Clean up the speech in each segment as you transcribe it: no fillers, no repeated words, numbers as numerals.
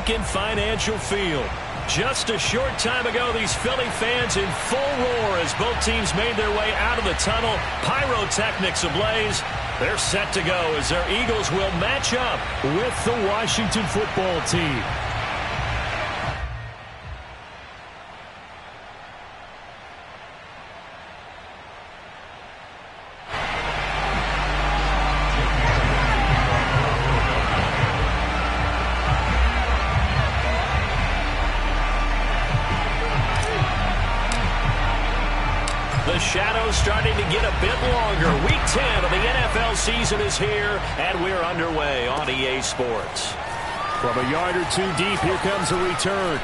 Lincoln Financial Field. Just a short time ago, these Philly fans in full roar as both teams made their way out of the tunnel. Pyrotechnics ablaze. They're set to go as their Eagles will match up with the Washington football team. The shadow's starting to get a bit longer. Week 10 of the NFL season is here, and we're underway on EA Sports. From a yard or two deep, here comes a return.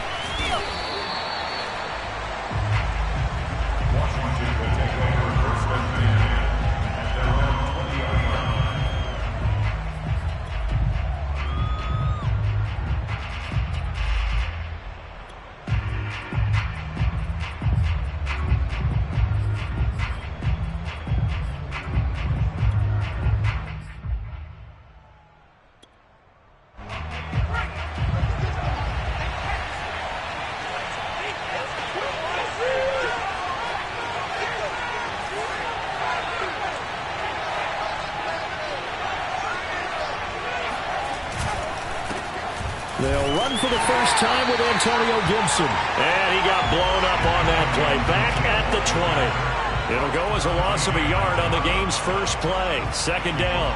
They'll run for the first time with Antonio Gibson. And he got blown up on that play. Back at the 20. It'll go as a loss of a yard on the game's first play. Second down.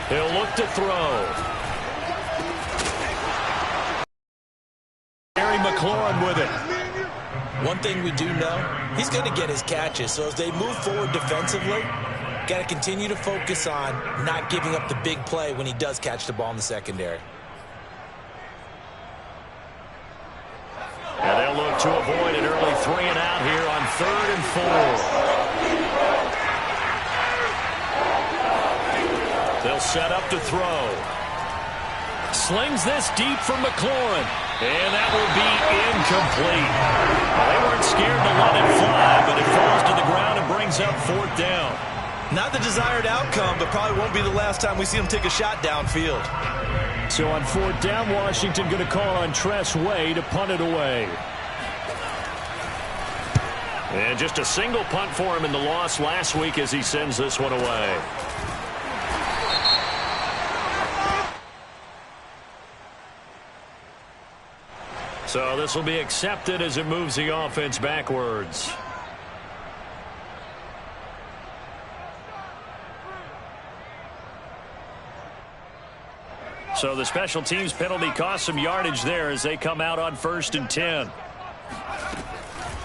He'll look to throw. McLaurin with it. One thing we do know, he's going to get his catches. So as they move forward defensively, got to continue to focus on not giving up the big play when he does catch the ball in the secondary. And they'll look to avoid an early 3 and out here on 3rd and 4. They'll set up to throw. Slings this deep for McLaurin. And that will be incomplete. Well, they weren't scared to let it fly, but it falls to the ground and brings up 4th down. Not the desired outcome, but probably won't be the last time we see him take a shot downfield. So on 4th down, Washington going to call on Tress Way to punt it away. And just a single punt for him in the loss last week as he sends this one away. So this will be accepted as it moves the offense backwards. So the special teams penalty cost some yardage there as they come out on 1st and 10.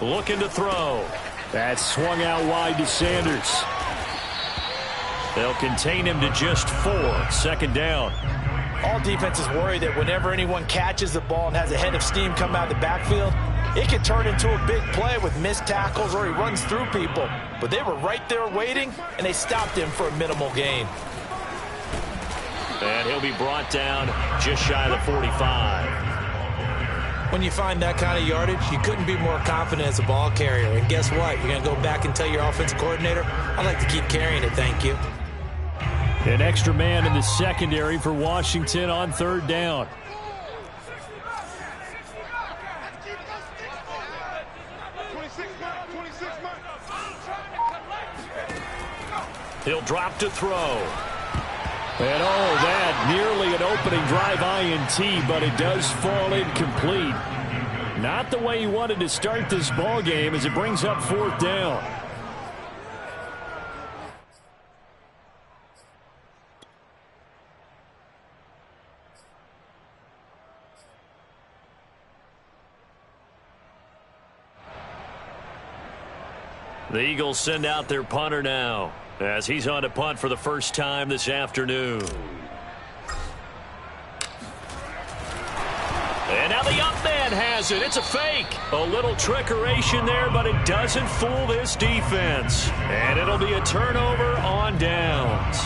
Looking to throw. That swung out wide to Sanders. They'll contain him to just 4. 2nd down. All defenses worry that whenever anyone catches the ball and has a head of steam come out of the backfield, it can turn into a big play with missed tackles or he runs through people. But they were right there waiting, and they stopped him for a minimal gain. And he'll be brought down just shy of the 45. When you find that kind of yardage, you couldn't be more confident as a ball carrier. And guess what? You're going to go back and tell your offensive coordinator, I'd like to keep carrying it, thank you. An extra man in the secondary for Washington on 3rd down. He'll drop to throw. And that nearly an opening drive INT, but it does fall incomplete. Not the way he wanted to start this ball game as it brings up 4th down. The Eagles send out their punter now as he's on to punt for the first time this afternoon. And now the up man has it. It's a fake. A little trickeration there, but it doesn't fool this defense. And it'll be a turnover on downs.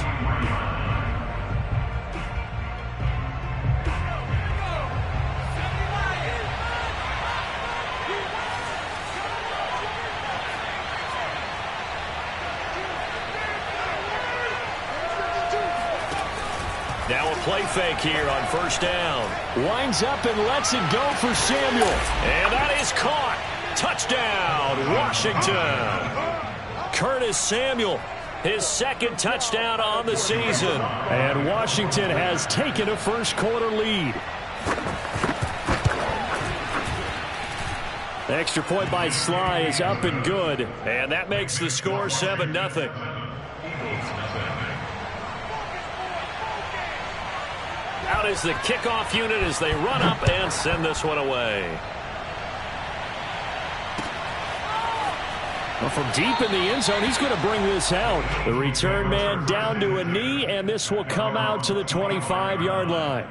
Now a play fake here on first down. Winds up and lets it go for Samuel. And that is caught. Touchdown, Washington. Curtis Samuel, his second touchdown on the season. And Washington has taken a first-quarter lead. The extra point by Sly is up and good. And that makes the score 7-0. Out is the kickoff unit as they run up and send this one away. Well, from deep in the end zone, he's going to bring this out. The return man down to a knee, and this will come out to the 25-yard line.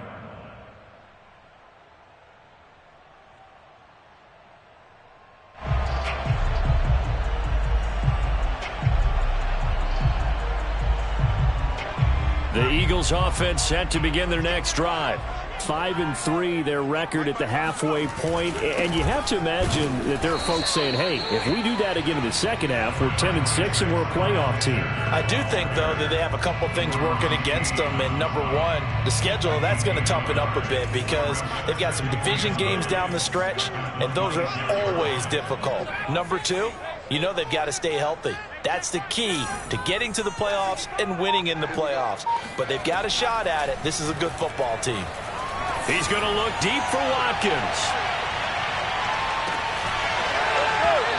The Eagles offense set to begin their next drive. 5-3, their record at the halfway point. And you have to imagine that there are folks saying, hey, if we do that again in the second half, we're 10-6 and we're a playoff team. I do think, though, that they have a couple things working against them. And number one, the schedule, that's going to toughen up a bit because they've got some division games down the stretch, and those are always difficult. Number two, you know they've got to stay healthy. That's the key to getting to the playoffs and winning in the playoffs. But they've got a shot at it. This is a good football team. He's going to look deep for Watkins.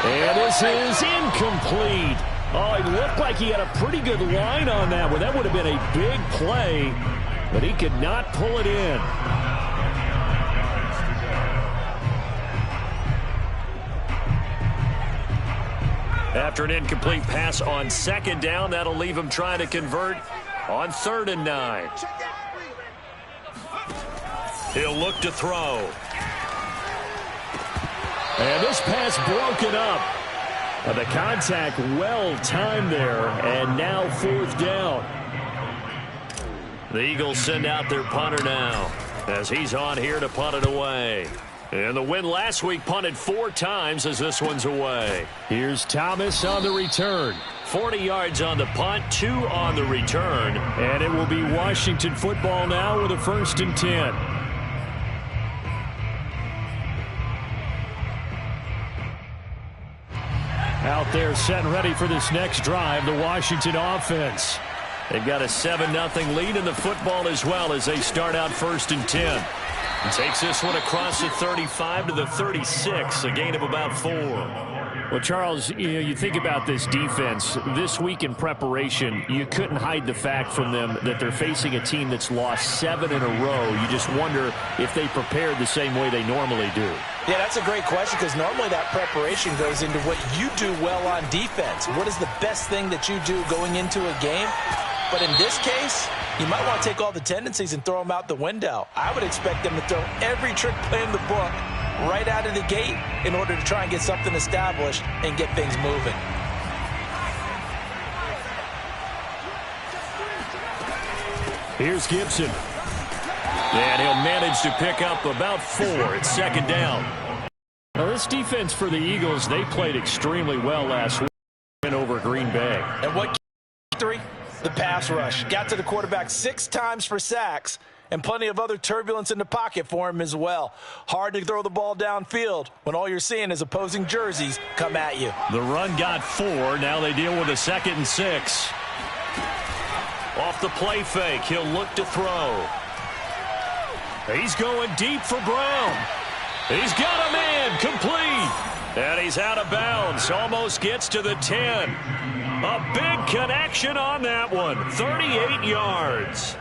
And this is incomplete. Oh, it looked like he had a pretty good line on that one. That would have been a big play, but he could not pull it in. After an incomplete pass on second down, that'll leave him trying to convert on 3rd and 9. He'll look to throw. And this pass broken up. The contact well timed there, and now 4th down. The Eagles send out their punter now as he's on here to punt it away. And the win last week punted 4 times as this one's away. Here's Thomas on the return. 40 yards on the punt, 2 on the return. And it will be Washington football now with a 1st and 10. Out there set and ready for this next drive, the Washington offense. They've got a 7-0 lead in the football as well as they start out 1st and 10. He takes this one across the 35 to the 36, a gain of about 4. Well, Charles, you think about this defense. This week in preparation, you couldn't hide the fact from them that they're facing a team that's lost 7 in a row. You just wonder if they prepared the same way they normally do. Yeah, that's a great question because normally that preparation goes into what you do well on defense. What is the best thing that you do going into a game? But in this case, you might want to take all the tendencies and throw them out the window. I would expect them to throw every trick play in the book right out of the gate in order to try and get something established and get things moving. Here's Gibson. And he'll manage to pick up about 4 at 2nd down. Now, this defense for the Eagles, they played extremely well last week over Green Bay. And what victory? The pass rush. Got to the quarterback 6 times for sacks and plenty of other turbulence in the pocket for him as well. Hard to throw the ball downfield when all you're seeing is opposing jerseys come at you. The run got 4. Now they deal with a 2nd and 6. Off the play fake, he'll look to throw. He's going deep for Brown. He's got a man, complete. And he's out of bounds, almost gets to the 10. A big connection on that one, 38 yards.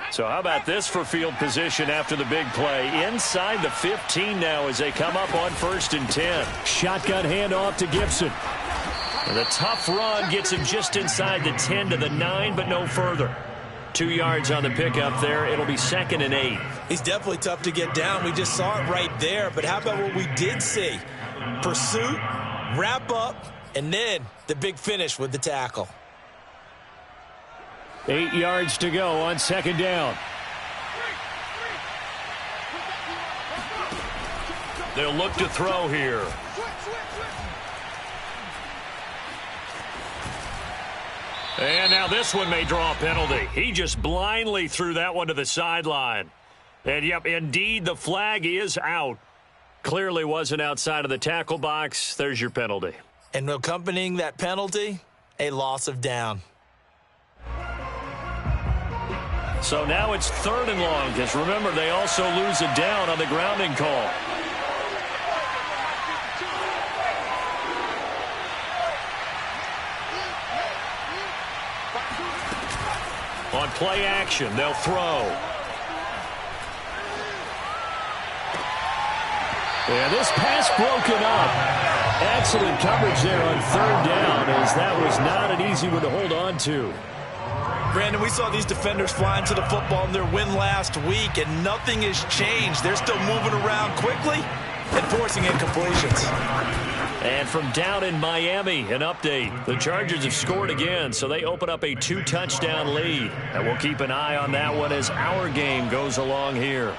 So how about this for field position after the big play? Inside the 15 now as they come up on 1st and 10. Shotgun handoff to Gibson. And the tough run gets him just inside the 10 to the 9, but no further. 2 yards on the pickup there. It'll be 2nd and 8. He's definitely tough to get down. We just saw it right there. But how about what we did see? Pursuit, wrap up, and then the big finish with the tackle. 8 yards to go on 2nd down. They'll look to throw here. And now this one may draw a penalty. He just blindly threw that one to the sideline. And, yep, indeed, the flag is out. Clearly wasn't outside of the tackle box. There's your penalty. And accompanying that penalty, a loss of down. So now it's 3rd and long, because remember, they also lose a down on the grounding call. On play action, they'll throw. Yeah, this pass broken up. Excellent coverage there on 3rd down, as that was not an easy one to hold on to. Brandon, we saw these defenders flying to the football in their win last week, and nothing has changed. They're still moving around quickly and forcing incompletions. And from down in Miami, an update. The Chargers have scored again, so they open up a 2-touchdown lead. And we'll keep an eye on that one as our game goes along here.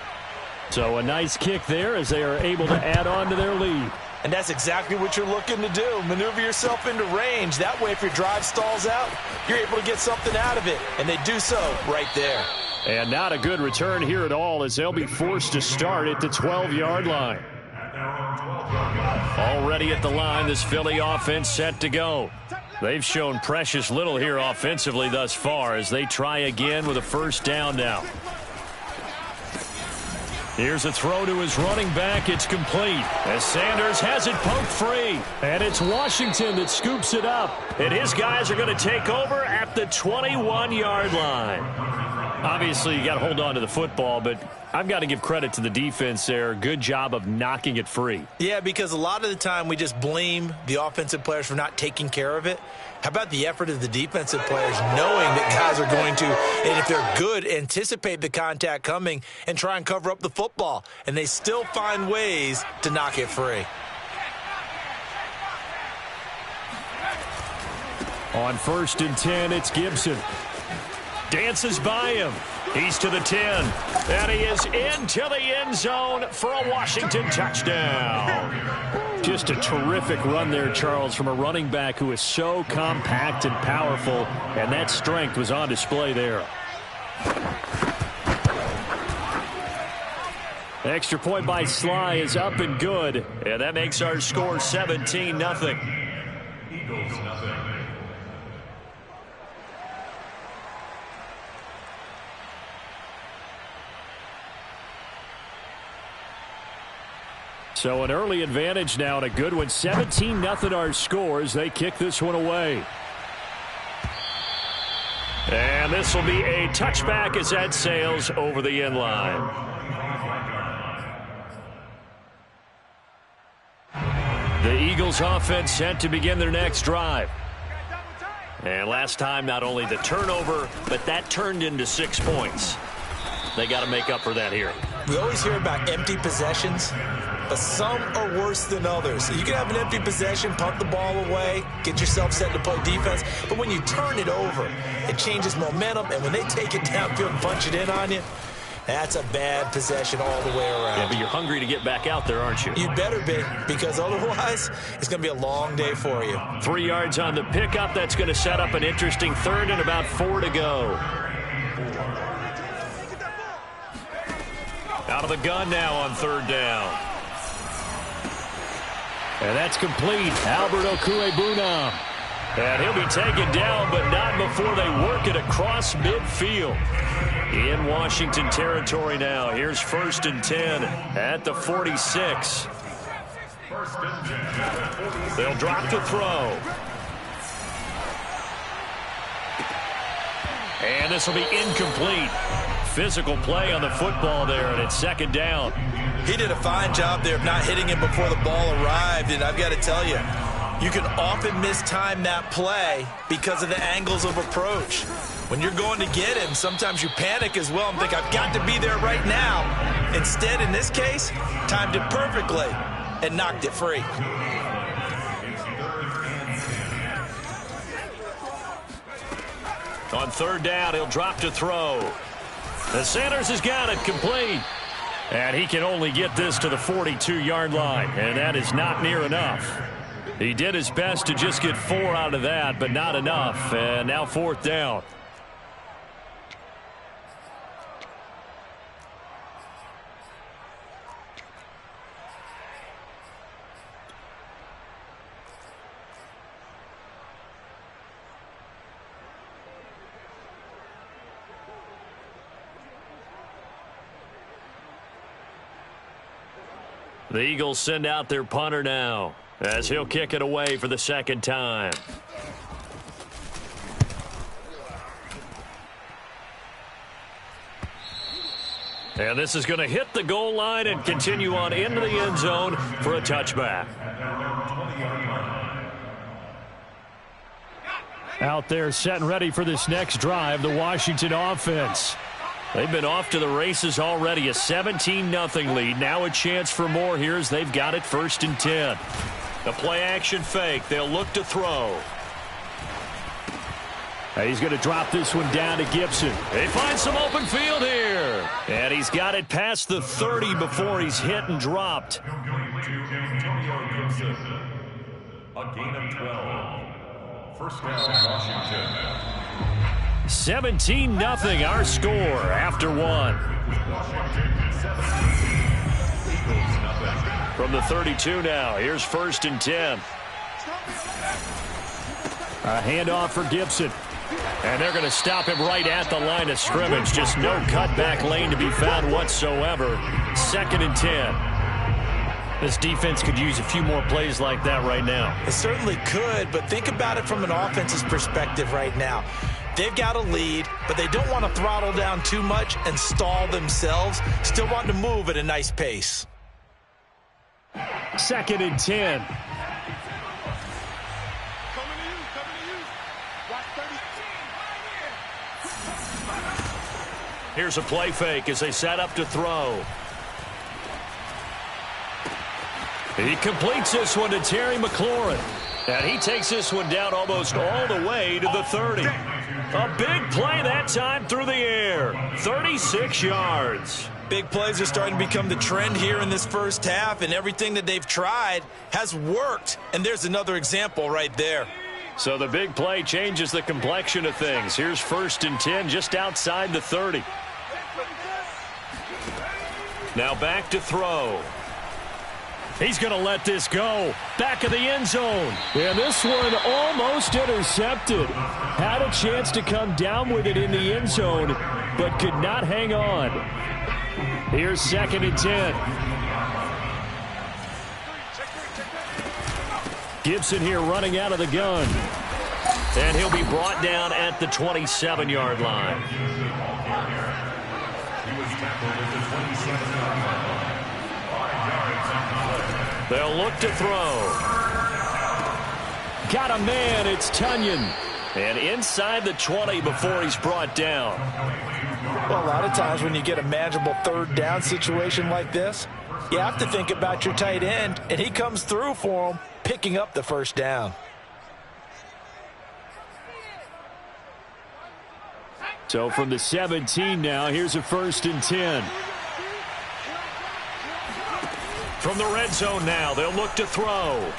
So a nice kick there as they are able to add on to their lead. And that's exactly what you're looking to do. Maneuver yourself into range. That way, if your drive stalls out, you're able to get something out of it. And they do so right there. And not a good return here at all, as they'll be forced to start at the 12-yard line. Already at the line, this Philly offense set to go. They've shown precious little here offensively thus far as they try again with a 1st down now. Here's a throw to his running back. It's complete as Sanders has it poked free. And it's Washington that scoops it up. And his guys are going to take over at the 21-yard line. Obviously, you got to hold on to the football, but I've got to give credit to the defense there. Good job of knocking it free. Yeah, because a lot of the time we just blame the offensive players for not taking care of it. How about the effort of the defensive players knowing that guys are going to, and if they're good, anticipate the contact coming and try and cover up the football. And they still find ways to knock it free. On 1st and 10, it's Gibson. Dances by him. He's to the 10. And he is into the end zone for a Washington touchdown. Just a terrific run there, Charles, from a running back who is so compact and powerful, and that strength was on display there. Extra point by Sly is up and good. And that makes our score 17-0. So an early advantage now and a good one. 17-0 our score as they kick this one away. And this will be a touchback as that sails over the end line. The Eagles offense set to begin their next drive. And last time, not only the turnover, but that turned into 6 points. They got to make up for that here. We always hear about empty possessions, but some are worse than others. You can have an empty possession, punt the ball away, get yourself set to play defense, but when you turn it over, it changes momentum, and when they take it downfield and punch it in on you, that's a bad possession all the way around. Yeah, but you're hungry to get back out there, aren't you? You better be, because otherwise, it's going to be a long day for you. 3 yards on the pickup. That's going to set up an interesting 3rd and about 4 to go. Out of the gun now on 3rd down. And that's complete. Albert Okwuegbunam. And he'll be taken down, but not before they work it across midfield. In Washington territory now. Here's 1st and 10 at the 46. They'll drop to throw. And this will be incomplete. Physical play on the football there, and it's 2nd down. He did a fine job there of not hitting him before the ball arrived, and I've got to tell you, you can often mistime that play because of the angles of approach. When you're going to get him, sometimes you panic as well and think, I've got to be there right now. Instead, in this case, timed it perfectly and knocked it free. On 3rd down, he'll drop to throw. And Sanders has got it complete. And he can only get this to the 42-yard line, and that is not near enough. He did his best to just get 4 out of that, but not enough. And now 4th down. The Eagles send out their punter now, as he'll kick it away for the 2nd time. And this is going to hit the goal line and continue on into the end zone for a touchback. Out there set and ready for this next drive, the Washington offense. They've been off to the races already, a 17-0 lead. Now a chance for more here as they've got it 1st and 10. The play-action fake. They'll look to throw. He's going to drop this one down to Gibson. They find some open field here. And he's got it past the 30 before he's hit and dropped. A gain of 12. First down, Washington. 17-0 our score after 1. From the 32 now, here's 1st and 10. A handoff for Gibson. And they're going to stop him right at the line of scrimmage. Just no cutback lane to be found whatsoever. 2nd and 10. This defense could use a few more plays like that right now. It certainly could, but think about it from an offense's perspective right now. They've got a lead, but they don't want to throttle down too much and stall themselves. Still want to move at a nice pace. 2nd and 10. Here's a play fake as they set up to throw. He completes this one to Terry McLaurin. And he takes this one down almost all the way to the 30. A big play that time through the air. 36 yards. Big plays are starting to become the trend here in this first half, and everything that they've tried has worked. And there's another example right there. So the big play changes the complexion of things. Here's 1st and 10 just outside the 30. Now back to throw. He's going to let this go. Back of the end zone. And this one almost intercepted. Had a chance to come down with it in the end zone, but could not hang on. Here's 2nd and 10. Gibson here running out of the gun. And he'll be brought down at the 27-yard line. He was tackled at the 27-yard line. 5 yards on the play. They'll look to throw. Got a man, it's Tunyon. And inside the 20 before he's brought down. Well, a lot of times when you get a manageable 3rd down situation like this, you have to think about your tight end, and he comes through for him, picking up the 1st down. So from the 17 now, here's a 1st and 10. From the red zone now, they'll look to throw.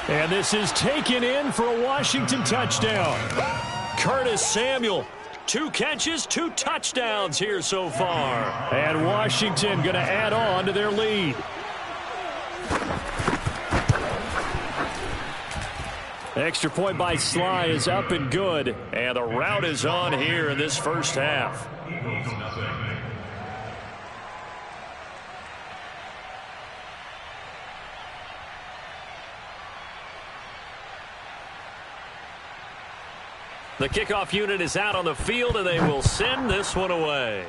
And this is taken in for a Washington touchdown. Curtis Samuel, 2 catches, 2 touchdowns here so far. And Washington going to add on to their lead. Extra point by Sly is up and good. And the route is on here in this first half. Eagles nothing. The kickoff unit is out on the field, and they will send this one away.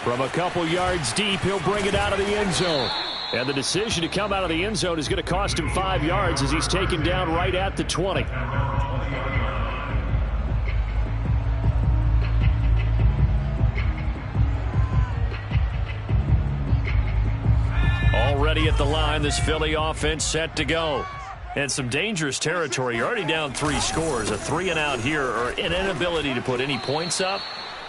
From a couple yards deep, he'll bring it out of the end zone. And the decision to come out of the end zone is going to cost him 5 yards as he's taken down right at the 20. Already at the line, this Philly offense set to go. And some dangerous territory. You're already down 3 scores. A 3-and-out here or an inability to put any points up.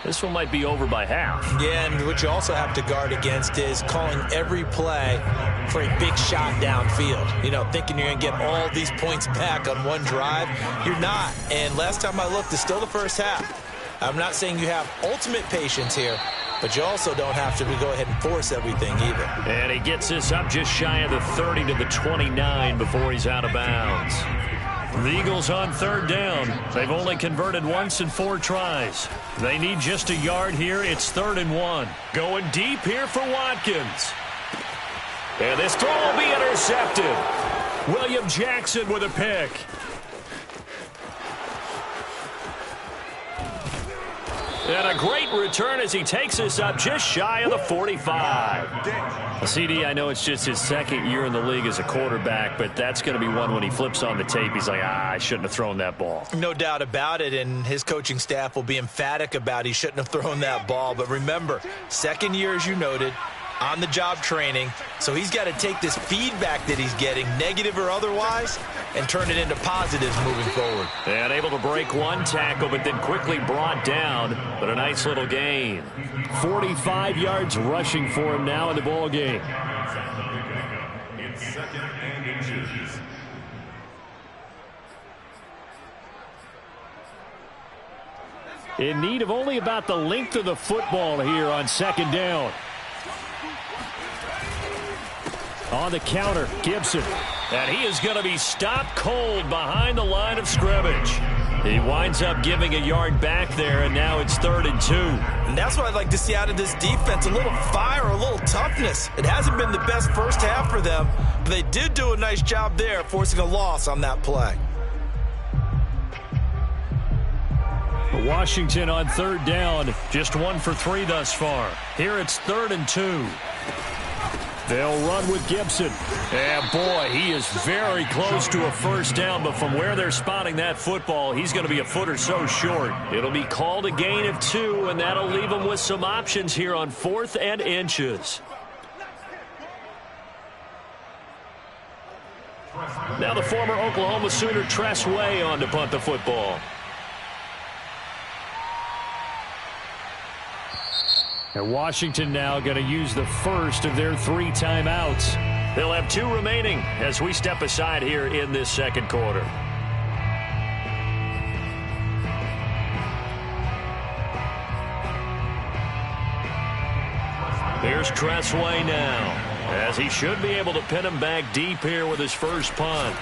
This one might be over by half. Yeah, and what you also have to guard against is calling every play for a big shot downfield. You know, thinking you're going to get all these points back on one drive. You're not. And last time I looked, it's still the first half. I'm not saying you have ultimate patience here, but you also don't have to go ahead and force everything either. And he gets this up just shy of the 30 to the 29 before he's out of bounds. The Eagles on 3rd down. They've only converted once in 4 tries. They need just a yard here. It's 3rd and 1. Going deep here for Watkins. And this throw will be intercepted. William Jackson with a pick. And a great return as he takes us up just shy of the 45. CD, I know it's just his 2nd year in the league as a quarterback, but that's going to be one when he flips on the tape. He's like, I shouldn't have thrown that ball. No doubt about it, and his coaching staff will be emphatic about he shouldn't have thrown that ball. But remember, 2nd year, as you noted, on-the-job training, so he's got to take this feedback that he's getting, negative or otherwise, and turn it into positives moving forward. And able to break 1 tackle, but then quickly brought down, but a nice little gain. 45 yards rushing for him now in the ball game. It's 2nd and inches. In need of only about the length of the football here on 2nd down. On the counter, Gibson. And he is going to be stopped cold behind the line of scrimmage. He winds up giving a yard back there, and now it's 3rd and 2. And that's what I'd like to see out of this defense, a little fire, a little toughness. It hasn't been the best first half for them, but they did do a nice job there, forcing a loss on that play. Washington on 3rd down. Just 1 for 3 thus far. Here it's 3rd and 2. They'll run with Gibson. And boy, he is very close to a first down, but from where they're spotting that football, he's going to be a foot or so short. It'll be called a gain of 2, and that'll leave him with some options here on 4th and inches. Now the former Oklahoma Sooner Tress Way on to punt the football. And Washington now going to use the first of their 3 timeouts. They'll have 2 remaining as we step aside here in this 2nd quarter. Here's Tressway now, as he should be able to pin him back deep here with his first punt.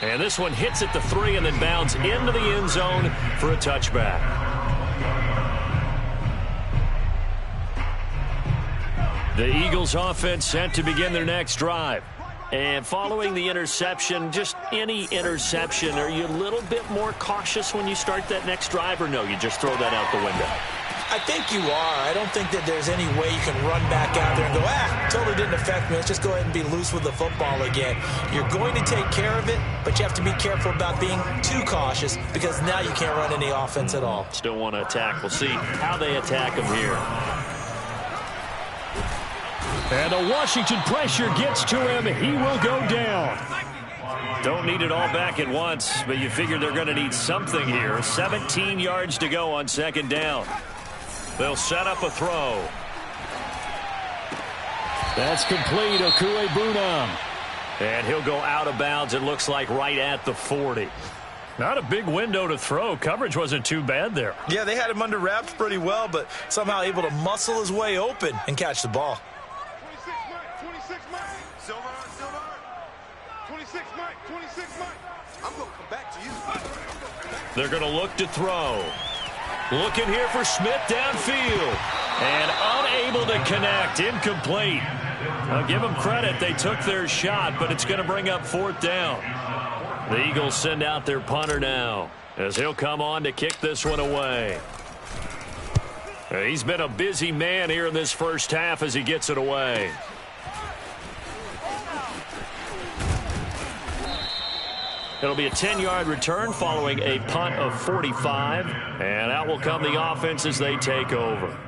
And this one hits at the 3 and then bounds into the end zone for a touchback. The Eagles offense set to begin their next drive. And following the interception, just any interception, are you a little bit more cautious when you start that next drive, or no, you just throw that out the window? I think you are. I don't think that there's any way you can run back out there and go, totally didn't affect me. Let's just go ahead and be loose with the football again. You're going to take care of it, but you have to be careful about being too cautious because now you can't run any offense at all. Still want to attack. We'll see how they attack him here. And the Washington pressure gets to him. He will go down. Don't need it all back at once, but you figure they're going to need something here. 17 yards to go on 2nd down. They'll set up a throw. That's complete. Okuebunam. And he'll go out of bounds, it looks like, right at the 40. Not a big window to throw. Coverage wasn't too bad there. Yeah, they had him under wraps pretty well, but somehow able to muscle his way open and catch the ball. 26 Mike. Silver. 26 Mike. I'm going to come back to you. They're going to look to throw. Looking here for Smith downfield. And unable to connect. Incomplete. I'll give them credit. They took their shot, but it's going to bring up 4th down. The Eagles send out their punter now, as he'll come on to kick this one away. He's been a busy man here in this first half as he gets it away. It'll be a 10-yard return following a punt of 45. And out will come the offense as they take over.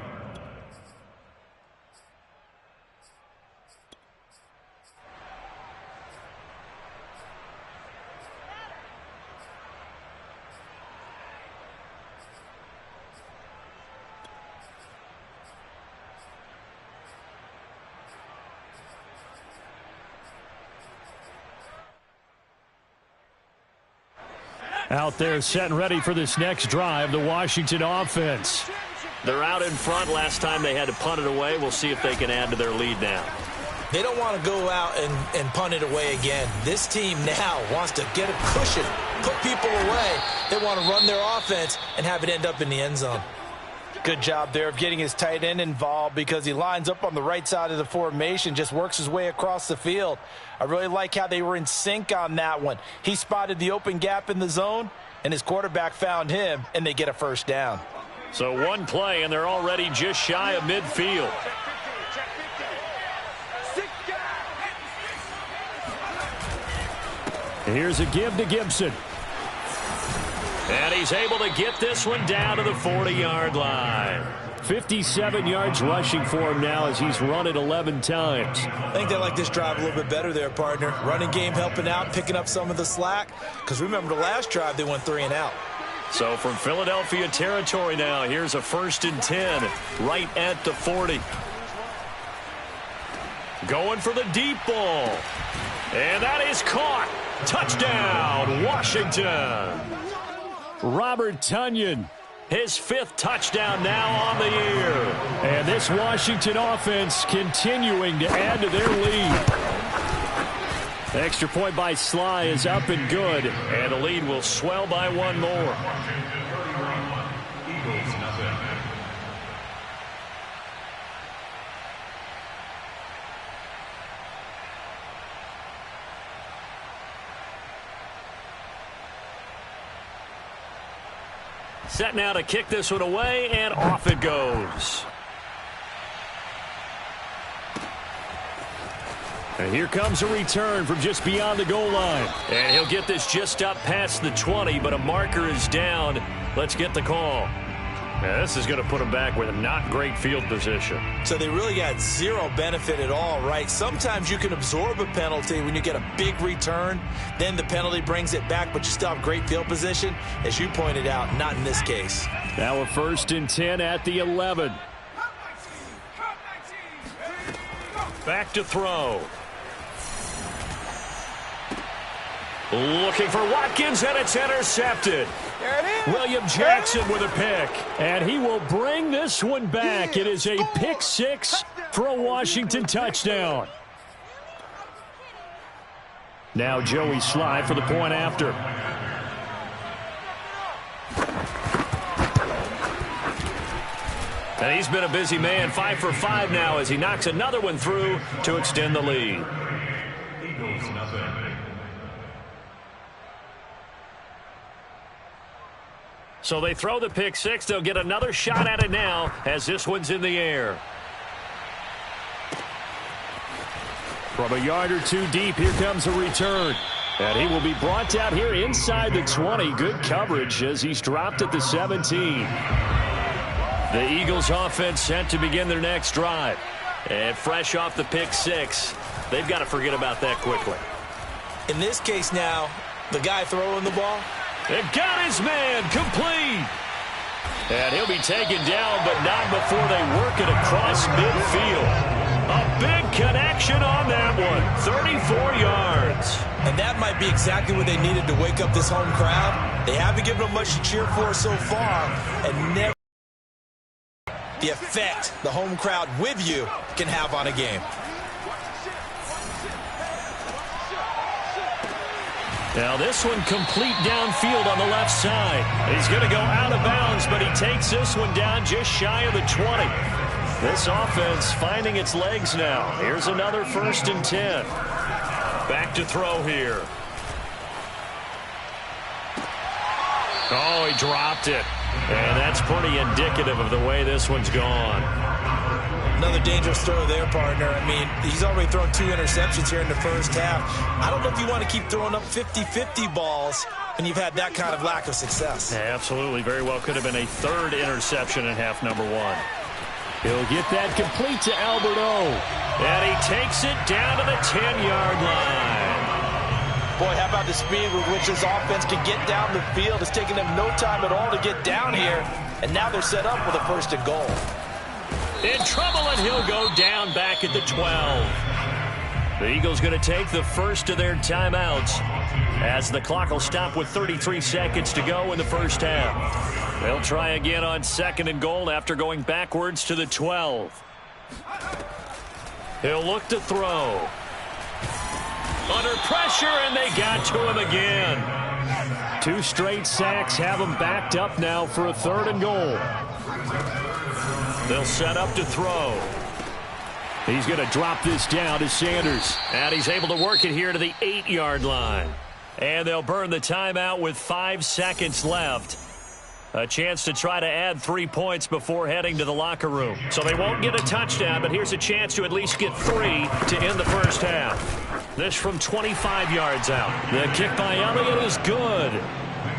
Out there set and ready for this next drive, the Washington offense. They're out in front. Last time they had to punt it away. We'll see if they can add to their lead now. They don't want to go out and punt it away again. This team now wants to get a cushion, put people away. They want to run their offense and have it end up in the end zone. Good job there of getting his tight end involved because he lines up on the right side of the formation, just works his way across the field. I really like how they were in sync on that one. He spotted the open gap in the zone, and his quarterback found him, and they get a first down. So one play, and they're already just shy of midfield. Here's a give to Gibson. And he's able to get this one down to the 40-yard line. 57 yards rushing for him now as he's run it 11 times. I think they like this drive a little bit better there, partner. Running game helping out, picking up some of the slack. Because remember the last drive, they went 3 and out. So from Philadelphia territory now, here's a 1st and 10 right at the 40. Going for the deep ball. And that is caught. Touchdown, Washington. Robert Tonyan. His 5th touchdown now on the year. And this Washington offense continuing to add to their lead. The extra point by Sly is up and good. And the lead will swell by 1 more. Set now to kick this one away, and off it goes. And here comes a return from just beyond the goal line. And he'll get this just up past the 20, but a marker is down. Let's get the call. Now, this is going to put him back with a not great field position. So they really got zero benefit at all, right? Sometimes you can absorb a penalty when you get a big return. Then the penalty brings it back, but you still have great field position. As you pointed out, not in this case. Now a 1st and 10 at the 11. Back to throw. Looking for Watkins, and it's intercepted. William Jackson with a pick. And he will bring this one back. It is a pick 6 for a Washington touchdown. Now Joey Sly for the point after. And he's been a busy man, 5 for 5 now as he knocks another one through to extend the lead. So they throw the pick 6. They'll get another shot at it now as this one's in the air. From a yard or 2 deep, here comes a return. And he will be brought down here inside the 20. Good coverage as he's dropped at the 17. The Eagles offense set to begin their next drive. And fresh off the pick 6, they've got to forget about that quickly. In this case now, the guy throwing the ball, and got his man complete. And he'll be taken down, but not before they work it across midfield. A big connection on that one, 34 yards. And that might be exactly what they needed to wake up this home crowd. They haven't given them much to cheer for so far, and never the effect the home crowd with you can have on a game. Now this one complete downfield on the left side. He's going to go out of bounds, but he takes this one down just shy of the 20. This offense finding its legs now. Here's another 1st and 10. Back to throw here. Oh, he dropped it. And that's pretty indicative of the way this one's gone. Another dangerous throw there, partner. I mean, he's already thrown 2 interceptions here in the first half. I don't know if you want to keep throwing up 50-50 balls when you've had that kind of lack of success. Yeah, absolutely. Very well could have been a 3rd interception in half number 1. He'll get that complete to Alberto. And he takes it down to the 10-yard line. Boy, how about the speed with which this offense can get down the field? It's taken them no time at all to get down here. And now they're set up with a 1st and goal. In trouble, and he'll go down back at the 12. The Eagles going to take the first of their timeouts as the clock will stop with 33 seconds to go in the first half. They'll try again on 2nd and goal after going backwards to the 12. He'll look to throw. Under pressure, and they got to him again. 2 straight sacks have him backed up now for a 3rd and goal. They'll set up to throw. He's going to drop this down to Sanders. And he's able to work it here to the 8-yard line. And they'll burn the timeout with 5 seconds left. A chance to try to add 3 points before heading to the locker room. So they won't get a touchdown, but here's a chance to at least get 3 to end the first half. This from 25 yards out. The kick by Elliott is good.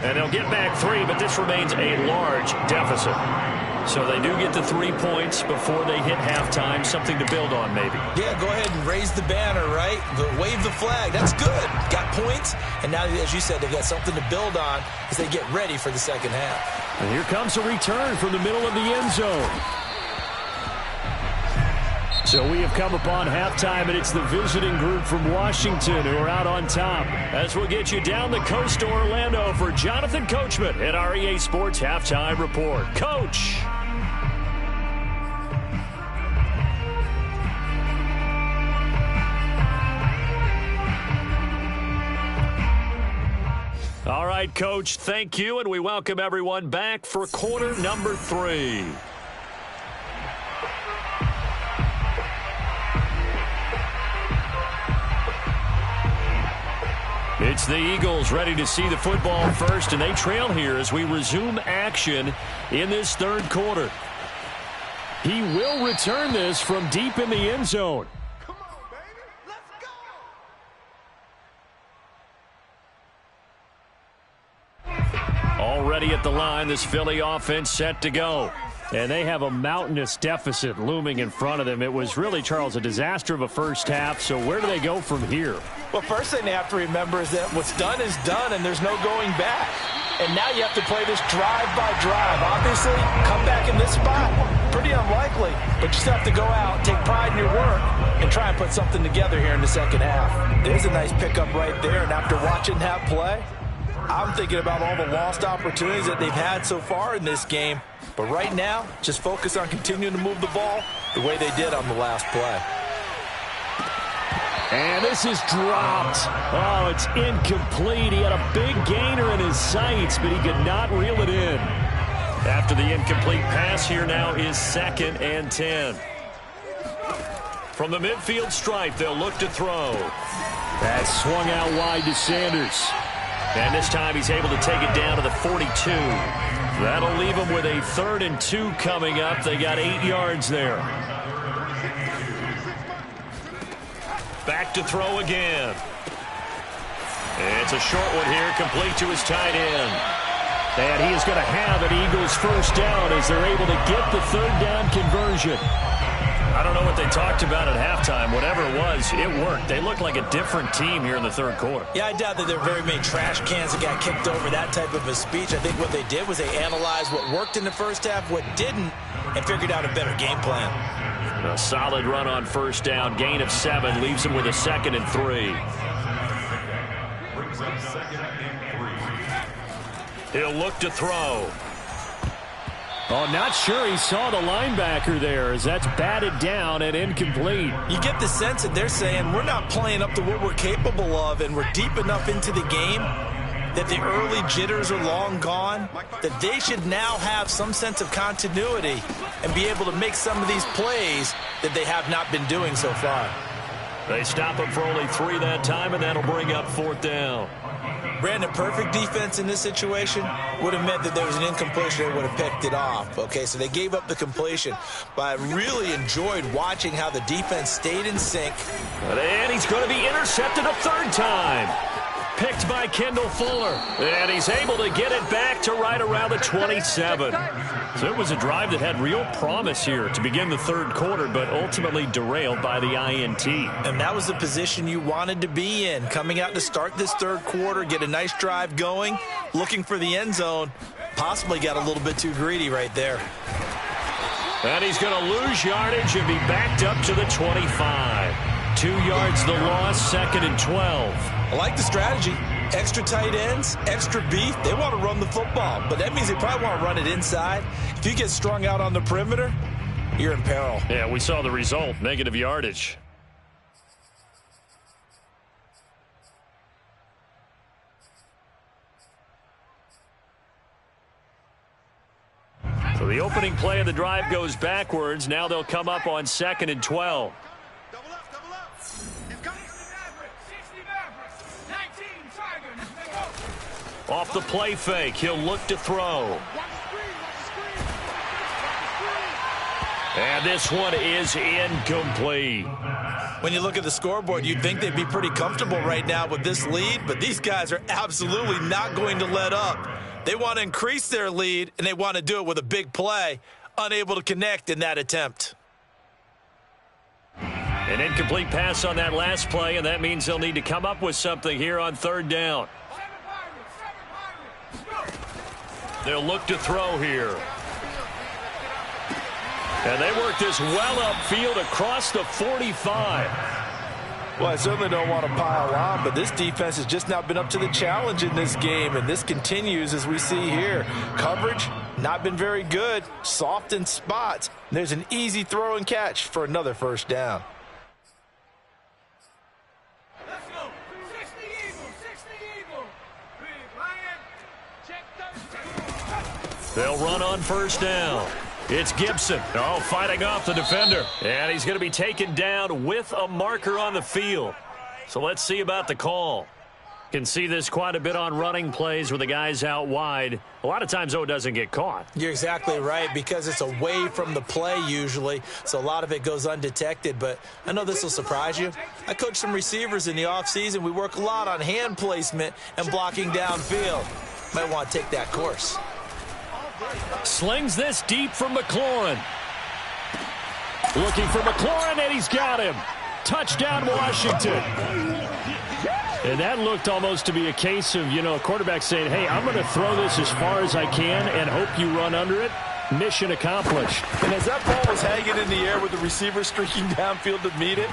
And they'll get back 3, but this remains a large deficit. So they do get the 3 points before they hit halftime. Something to build on, maybe. Yeah, go ahead and raise the banner, right? Wave the flag. That's good. Got points. And now, as you said, they've got something to build on as they get ready for the second half. And here comes a return from the middle of the end zone. So we have come upon halftime, and it's the visiting group from Washington who are out on top. As we'll get you down the coast to Orlando for Jonathan Coachman at our EA Sports Halftime Report. Coach. All right, Coach, thank you, and we welcome everyone back for quarter number 3. It's the Eagles ready to see the football first, and they trail here as we resume action in this 3rd quarter. He will return this from deep in the end zone. Come on, baby. Let's go. Already at the line, this Philly offense set to go. And they have a mountainous deficit looming in front of them. It was really, Charles, a disaster of a first half. So where do they go from here? Well, first thing they have to remember is that what's done is done, and there's no going back. And now you have to play this drive by drive. Obviously, come back in this spot, pretty unlikely. But you still have to go out, take pride in your work, and try and put something together here in the second half. There's a nice pickup right there, and after watching that play, I'm thinking about all the lost opportunities that they've had so far in this game. But right now, just focus on continuing to move the ball the way they did on the last play. And this is dropped. Oh, it's incomplete. He had a big gainer in his sights, but he could not reel it in. After the incomplete pass, here now is 2nd and 10. From the midfield stripe, they'll look to throw. That swung out wide to Sanders. And this time he's able to take it down to the 42. That'll leave them with a 3rd and 2 coming up. They got 8 yards there. Back to throw again. It's a short one here, complete to his tight end. And he is going to have an Eagles first down as they're able to get the 3rd down conversion. I don't know what they talked about at halftime. Whatever it was, it worked. They looked like a different team here in the 3rd quarter. Yeah, I doubt that there were very many trash cans that got kicked over, that type of a speech. I think what they did was they analyzed what worked in the first half, what didn't, and figured out a better game plan. A solid run on first down. Gain of 7 leaves him with a 2nd and 3. He'll look to throw. Oh, not sure he saw the linebacker there as that's batted down and incomplete. You get the sense that they're saying we're not playing up to what we're capable of, and we're deep enough into the game that the early jitters are long gone, that they should now have some sense of continuity and be able to make some of these plays that they have not been doing so far. They stop him for only 3 that time, and that'll bring up 4th down. Brandon, perfect defense in this situation would have meant that there was an incompletion. They would have picked it off. Okay, so they gave up the completion. But I really enjoyed watching how the defense stayed in sync. And he's going to be intercepted a 3rd time. Picked by Kendall Fuller. And he's able to get it back to right around the 27. So it was a drive that had real promise here to begin the 3rd quarter, but ultimately derailed by the INT. And that was the position you wanted to be in. Coming out to start this 3rd quarter, get a nice drive going, looking for the end zone. Possibly got a little bit too greedy right there. And he's going to lose yardage and be backed up to the 25. 2 yards the loss, 2nd and 12. I like the strategy. Extra tight ends, extra beef. They want to run the football, but that means they probably want to run it inside. If you get strung out on the perimeter, you're in peril. Yeah, we saw the result, negative yardage. So the opening play of the drive goes backwards. Now they'll come up on 2nd and 12. Double up, double up. He's coming. Off the play fake, he'll look to throw. And this one is incomplete. When you look at the scoreboard, you'd think they'd be pretty comfortable right now with this lead, but these guys are absolutely not going to let up. They want to increase their lead, and they want to do it with a big play, unable to connect in that attempt. An incomplete pass on that last play, and that means they'll need to come up with something here on 3rd down. They'll look to throw here. And they work this well upfield across the 45. Well, I certainly don't want to pile on, but this defense has just not been up to the challenge in this game, and this continues as we see here. Coverage, not been very good, soft in spots. There's an easy throw and catch for another 1st down. Let's go. 60 Eagles, 60 Eagles. Big Lion, check They'll run on 1st down. It's Gibson. Oh, fighting off the defender. And he's going to be taken down with a marker on the field. So let's see about the call. Can see this quite a bit on running plays where the guy's out wide. A lot of times, though, it doesn't get caught. You're exactly right, because it's away from the play usually, so a lot of it goes undetected. But I know this will surprise you. I coach some receivers in the offseason. We work a lot on hand placement and blocking downfield. Might want to take that course. Slings this deep from McLaurin. Looking for McLaurin, and he's got him. Touchdown, Washington. And that looked almost to be a case of, a quarterback saying, hey, I'm going to throw this as far as I can and hope you run under it. Mission accomplished. And as that ball was hanging in the air with the receiver streaking downfield to meet it,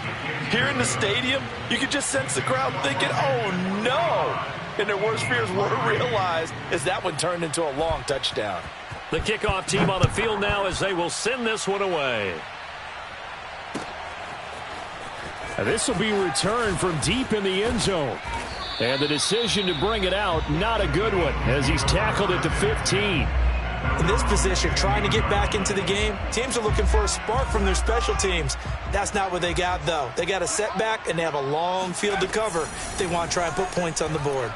here in the stadium, you could just sense the crowd thinking, oh, no. And their worst fears were realized as that one turned into a long touchdown. The kickoff team on the field now as they will send this one away. This will be returned from deep in the end zone. And the decision to bring it out, not a good one, as he's tackled at the 15. In this position, trying to get back into the game, teams are looking for a spark from their special teams. That's not what they got, though. They got a setback, and they have a long field to cover if they want to try and put points on the board.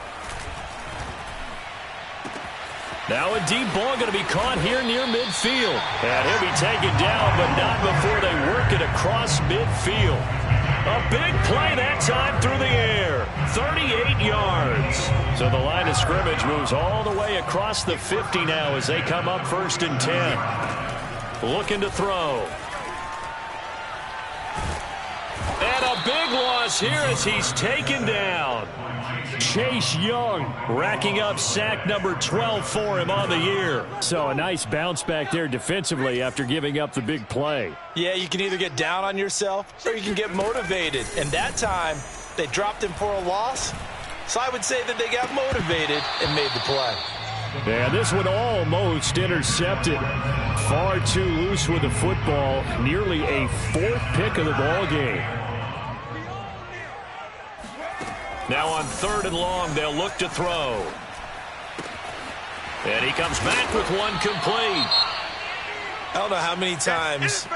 Now a deep ball going to be caught here near midfield. And he'll be taken down, but not before they work it across midfield. A big play that time through the air. 38 yards. So the line of scrimmage moves all the way across the 50 now as they come up 1st and 10. Looking to throw. And a big loss here as he's taken down. Chase Young racking up sack number 12 for him on the year. So a nice bounce back there defensively after giving up the big play. Yeah, you can either get down on yourself or you can get motivated. And that time, they dropped him for a loss. So I would say that they got motivated and made the play. And this one almost intercepted. Far too loose with the football. Nearly a 4th pick of the ball game. Now on 3rd and long, they'll look to throw. And he comes back with one complete. I don't know how many times,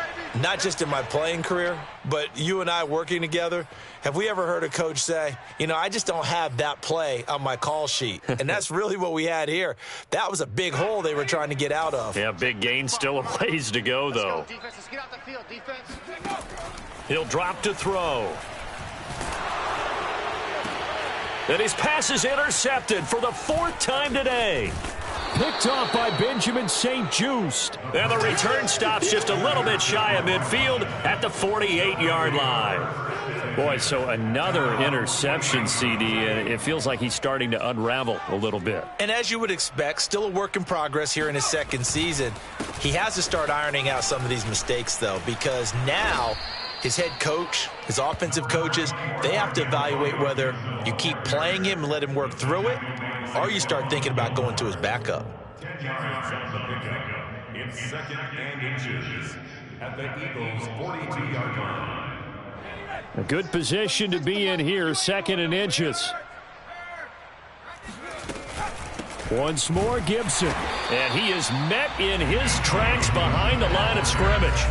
not just in my playing career, but you and I working together, have we ever heard a coach say, I just don't have that play on my call sheet. And that's really what we had here. That was a big hole they were trying to get out of. Yeah, big gain, still a ways to go, though. Let's get out the field, defense. He'll drop to throw. And his pass is intercepted for the 4th time today. Picked off by Benjamin St. Just. And the return stops just a little bit shy of midfield at the 48-yard line. Boy, so another interception, CD, and it feels like he's starting to unravel a little bit. And as you would expect, still a work in progress here in his 2nd season. He has to start ironing out some of these mistakes, though, because now his head coach, his offensive coaches, they have to evaluate whether you keep playing him and let him work through it, or you start thinking about going to his backup. 10 yards on the pickup. It's 2nd and inches at the Eagles' 42-yard line. A good position to be in here, 2nd and inches. Once more, Gibson. And he is met in his tracks behind the line of scrimmage.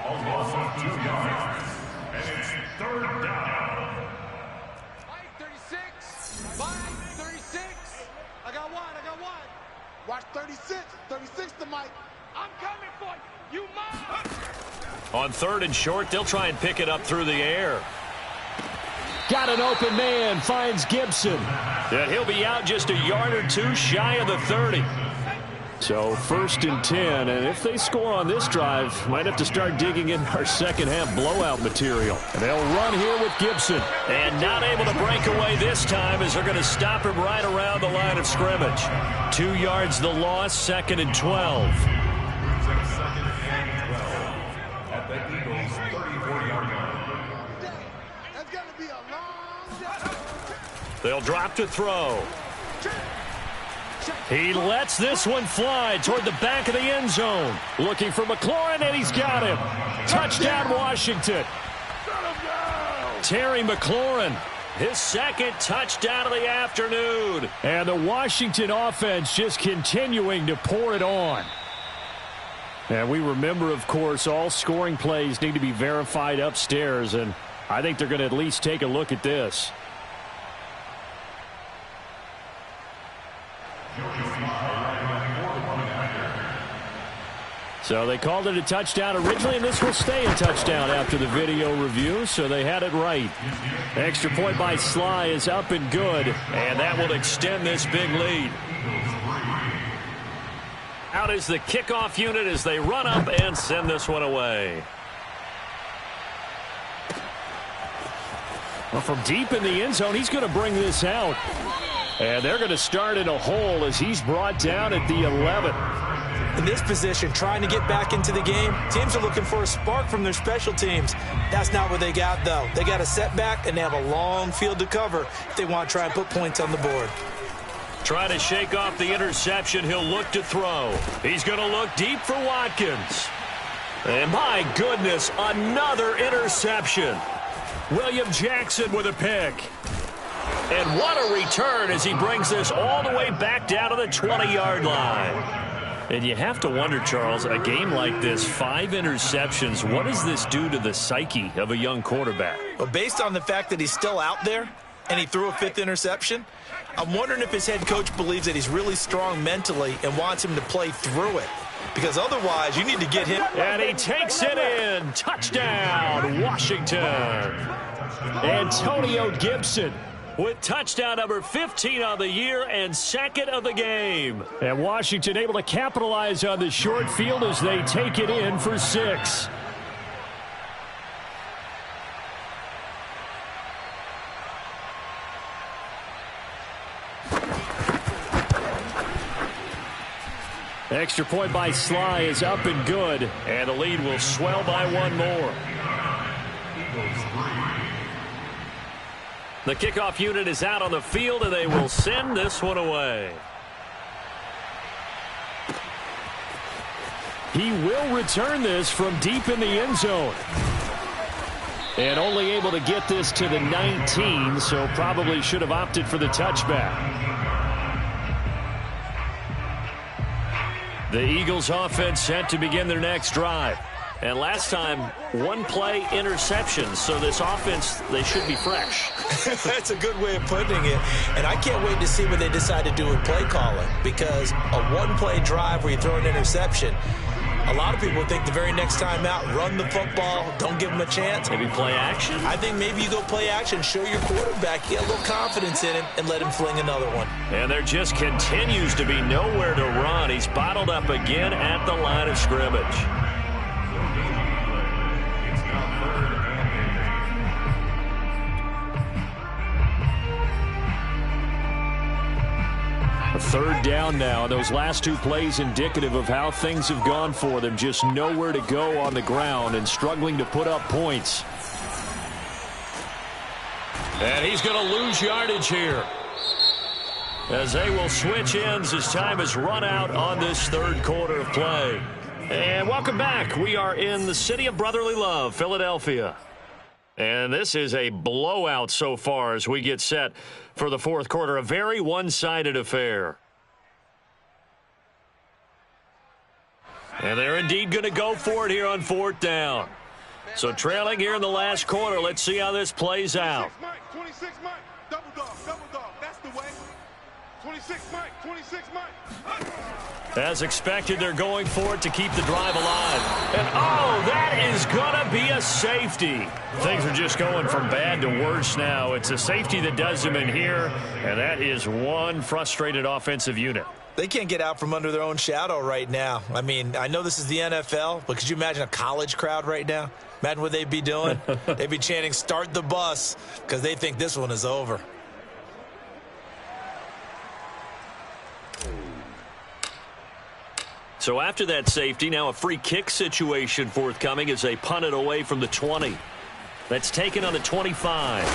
Almost 2 yards. And it's 3rd down. 36. 36. I got one. Watch 36. 36 to Mike. I'm coming for you. You must. On 3rd and short, they'll try and pick it up through the air. Got an open man, finds Gibson. And he'll be out just a yard or two shy of the 30. So 1st and 10, and if they score on this drive, might have to start digging in our second-half blowout material. And they'll run here with Gibson. And not able to break away this time as they're going to stop him right around the line of scrimmage. 2 yards the loss, 2nd and 12. 2nd and 12 at the Eagles' 34-yard line. That's going to be a long day. They'll drop to throw. He lets this one fly toward the back of the end zone. Looking for McLaurin, and he's got him. Touchdown, Washington. Terry McLaurin, his 2nd touchdown of the afternoon. And the Washington offense just continuing to pour it on. And we remember, of course, all scoring plays need to be verified upstairs, and I think they're going to at least take a look at this. So they called it a touchdown originally, and this will stay a touchdown after the video review, so they had it right. Extra point by Sly is up and good, and that will extend this big lead. Out is the kickoff unit as they run up and send this one away. Well, from deep in the end zone, he's going to bring this out. And they're going to start in a hole as he's brought down at the 11. In this position, trying to get back into the game, teams are looking for a spark from their special teams. That's not what they got, though. They got a setback, and they have a long field to cover if they want to try and put points on the board. Trying to shake off the interception, he'll look to throw. He's going to look deep for Watkins. And my goodness, another interception. William Jackson with a pick. And what a return as he brings this all the way back down to the 20-yard line. And you have to wonder, Charles, a game like this, 5 interceptions, what does this do to the psyche of a young quarterback? Well, based on the fact that he's still out there and he threw a 5th interception, I'm wondering if his head coach believes that he's really strong mentally and wants him to play through it. Because otherwise, you need to get him. And he takes it in. Touchdown, Washington. Antonio Gibson with touchdown number 15 on the year and 2nd of the game. And Washington able to capitalize on the short field as they take it in for 6. Extra point by Sly is up and good. And the lead will swell by 1 more. The kickoff unit is out on the field, and they will send this one away. He will return this from deep in the end zone. And only able to get this to the 19, so probably should have opted for the touchback. The Eagles offense set to begin their next drive. And last time, 1 play interception. So this offense, they should be fresh. That's a good way of putting it. And I can't wait to see what they decide to do with play calling. Because a 1-play drive where you throw an interception, a lot of people think the very next time out, run the football, don't give them a chance. Maybe play action? I think maybe you go play action, show your quarterback, get a little confidence in him, and let him fling another one. And there just continues to be nowhere to run. He's bottled up again at the line of scrimmage. Third down now. Those last two plays indicative of how things have gone for them. Just nowhere to go on the ground and struggling to put up points. And he's going to lose yardage here, as they will switch ends as time has run out on this third quarter of play. And welcome back. We are in the city of brotherly love, Philadelphia. And this is a blowout so far as we get set for the fourth quarter. A very one-sided affair. And they're indeed going to go for it here on fourth down. So trailing here in the last quarter. Let's see how this plays out. 26 Mike, double dog, that's the way. 26 Mike, 26 Mike. As expected, they're going for it to keep the drive alive. And, oh, that is going to be a safety. Things are just going from bad to worse now. It's a safety that does them in here, and that is one frustrated offensive unit. They can't get out from under their own shadow right now. I mean, I know this is the NFL, but could you imagine a college crowd right now? Imagine what they'd be doing. They'd be chanting, "Start the bus," because they think this one is over. So after that safety, now a free kick situation forthcoming as they punt it away from the 20. That's taken on the 25.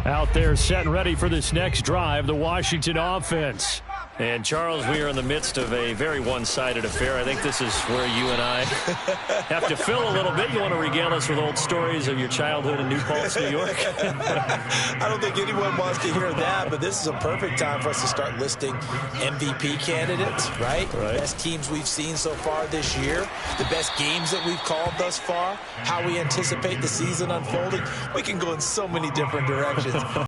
Out there set and ready for this next drive, the Washington offense. And, Charles, we are in the midst of a very one-sided affair. I think this is where you and I have to fill a little bit. You want to regale us with old stories of your childhood in New Paltz, New York? I don't think anyone wants to hear that, but this is a perfect time for us to start listing MVP candidates, right? The best teams we've seen so far this year, the best games that we've called thus far, how we anticipate the season unfolding. We can go in so many different directions.